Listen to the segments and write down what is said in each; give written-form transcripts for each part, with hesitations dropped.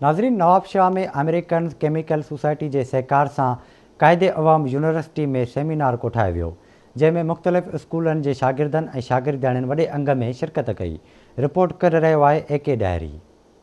नाज़रीन, नवाबशाह में American chemical society के सहकार से क़ाइदे अवाम यूनिवर्सिटी में सेमिनार कोठायो वियो, जैमें मुख़्तलिफ़ स्कूलन के शागिर्दनि और शागिर्दियाणियुनि वॾे अंग में शिरकत कई। रिपोर्ट कर रहियो आहे AK डायरी।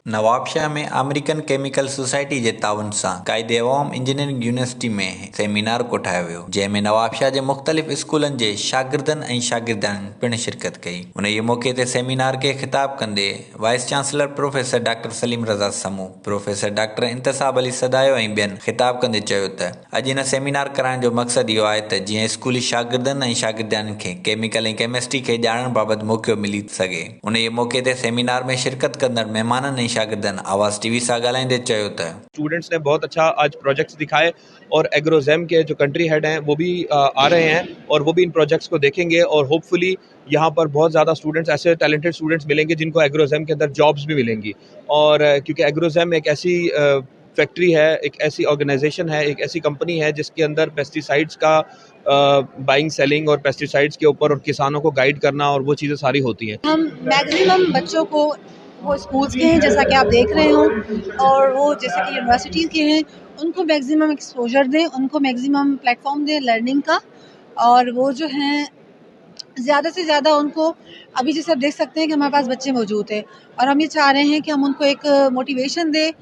नवाबशाह में अमेरिकन केमिकल सोसाइटी के ताउन से क़ाइदे अवाम इंजीनियरिंग यूनिवर्सिटी में सेमिनार कोठायो वियो, जैमें नवाबशाह के मुख़्तलिफ़ स्कूलन के शागिर्दनि ऐं शागिर्दियाणियुनि पिण शिरकत कई। उन मौके ते सेमिनार के खिताब कंदे vice chancellor professor doctor Salim Raza समूह, प्रोफेसर डॉक्टर इंतसाब अली सदायो ऐं ॿियनि खिताब कंदे चयो त अॼु इन सेमिनार कराइण जो मक़सदु इहो आहे त जीअं स्कूली शागिर्दनि ऐं शागिर्दियाणियुनि खे केमिकल ऐं केमिस्ट्री के ॼाणण बाबति मौक़ो मिली सघे। उन मौके ते सेमिनार में शिरकत कंदड़ महिमाननि ऐं शागिर्दनि आवाज़ टीवी से ॻाल्हाईंदे चयो त स्टूडेंट्स ने बहुत अच्छा आज प्रोजेक्ट्स दिखाए और एग्रोजेम के जो कंट्री हेड हैं वो भी आ रहे हैं और वो भी इन प्रोजेक्ट्स को देखेंगे और होपफुली यहाँ पर बहुत ज़्यादा स्टूडेंट्स, ऐसे टैलेंटेड स्टूडेंट्स मिलेंगे जिनको एग्रोजेम के अंदर जॉब्स भी मिलेंगी। और क्योंकि एग्रोजेम एक ऐसी फैक्ट्री है, एक ऐसी ऑर्गेनाइजेशन है, एक ऐसी कंपनी है जिसके अंदर पेस्टिसाइड्स का बाइंग, सेलिंग और पेस्टिसाइड्स के ऊपर और किसानों को गाइड करना और वो चीज़ें सारी होती हैं। हम मैक्सिमम बच्चों को, वो स्कूल्स के हैं जैसा कि आप देख रहे हो, और वो जैसे कि यूनिवर्सिटीज़ के हैं, उनको मैक्सिमम एक्सपोजर दें, उनको मैक्सिमम प्लेटफॉर्म दें लर्निंग का। और वो जो हैं ज़्यादा से ज़्यादा उनको, अभी जैसे आप देख सकते हैं कि हमारे पास बच्चे मौजूद हैं और हम ये चाह रहे हैं कि हम उनको एक मोटिवेशन दें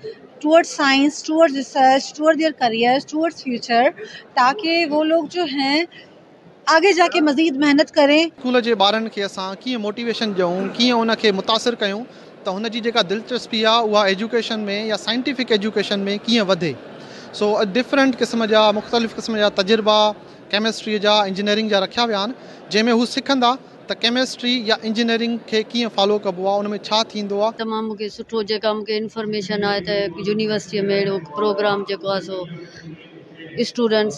towards science, towards research, towards their careers, towards future, ताकि वो लोग जो हैं आगे जाके मज़ीद मेहनत करें। स्कूल के ॿारनि खे असां कीअं मोटिवेशन ॾियूं, कीअं उनखे मुतासिर कयूं त हुनजी जेका दिलचस्पी आहे उहा एजुकेशन में या साइंटिफिक एजुकेशन में कीअं वधे। सो डिफरेंट क़िस्म जा, मुख़्तलिफ़ क़िस्म जा तजुर्बा केमिस्ट्री जा, इंजीनियरिंग जा रखिया विया आहिनि, जंहिंमें हू सिखंदा त केमिस्ट्री या इंजीनियरिंग खे कीअं फॉलो कबो आहे, उनमें छा थींदो आहे। तमामु मूंखे सुठो जेका मूंखे इंफॉर्मेशन आहे त यूनिवर्सिटीअ में अहिड़ो प्रोग्राम जेको आहे सो स्टूडेंट्स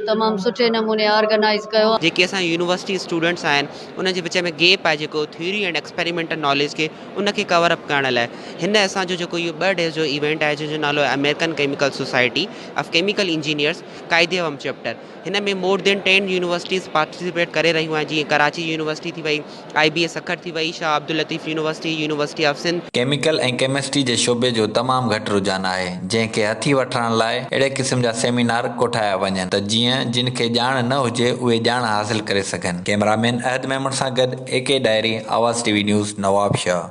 तमामु सुठे नमूने ऑर्गेनाइज़ कयो। जेके असां यूनिवर्सिटी स्टूडेंट्स आहिनि उन जे विच में गैप आहे जेको थ्योरी एंड एक्सपेरिमेंटल नॉलेज खे उनखे कवर अप करण लाइ हिन असांजो जेको इहो 2 डेज़ जो इवेंट आहे जंहिंजो नालो आहे American chemical society of chemical engineers क़ाइदे अवाम चैप्टर। हिन में मोर देन 10 यूनिवर्सिटीज़ पार्टिसिपेट करे रहियूं आहिनि, जीअं कराची यूनिवर्सिटी थी वई, IBS अखर थी वई, Shah Abdul Latif university, university of Sindh. Chemical ऐं केमिस्ट्री के शोबे जो तमामु घटि रुझान आहे, जंहिंखे हथी वठण लाइ अहिड़े क़िस्म जा सेमिनार कोठाया वञनि त जीअं जिन खे ॼाण न हुजे उहे ॼाण हासिल करे सघनि। कैमरामैन अहद मेमन सां गॾु AK डायरी, आवाज़ TV न्यूज़, नवाबशाह।